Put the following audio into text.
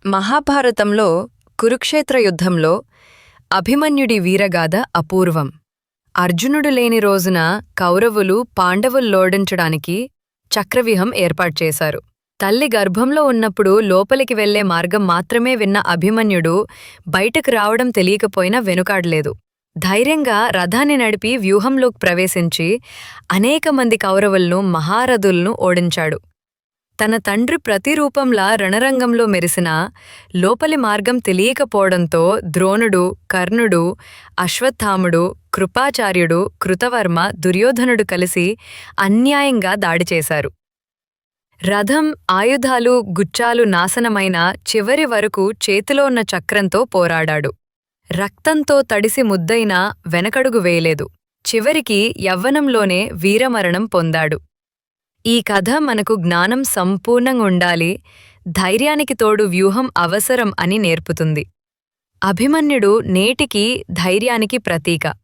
మహాభారతంలో కురుక్షేత్ర యుద్ధంలో అభిమన్యుడి వీరగాథ అపూర్వం. అర్జునుడు లేని రోజున కౌరవులు పాండవుల్లోడించడానికి చక్రవ్యూహం ఏర్పాటుచేశారు. తల్లి గర్భంలో ఉన్నప్పుడు లోపలికి వెళ్లే మార్గం మాత్రమే విన్న అభిమన్యుడు బయటకు రావడం తెలియకపోయినా వెనుకాడలేదు. ధైర్యంగా రథాన్ని నడిపి వ్యూహంలోకి ప్రవేశించి అనేక మంది కౌరవులను మహారథులను ఓడించాడు. తన తండ్రి ప్రతిరూపంలా రణరంగంలో మెరిసినా లోపలి మార్గం తెలియకపోవడంతో ద్రోణుడు, కర్ణుడు, అశ్వత్థాముడు, కృపాచార్యుడు, కృతవర్మ, దుర్యోధనుడు కలిసి అన్యాయంగా దాడి చేశారు. రథం, ఆయుధాలు, గుచ్చాలు నాశనమైన చివరి వరకు చేతిలో ఉన్న చక్రంతో పోరాడాడు. రక్తంతో తడిసి ముద్దైనా వెనకడుగు వేయలేదు. చివరికి యవ్వనంలోనే వీరమరణం పొందాడు. ఈ కథ మనకు జ్ఞానం సంపూర్ణంగుండాలి, ధైర్యానికి తోడు వ్యూహం అవసరం అని నేర్పుతుంది. అభిమన్యుడు నేటికీ ధైర్యానికి ప్రతీక.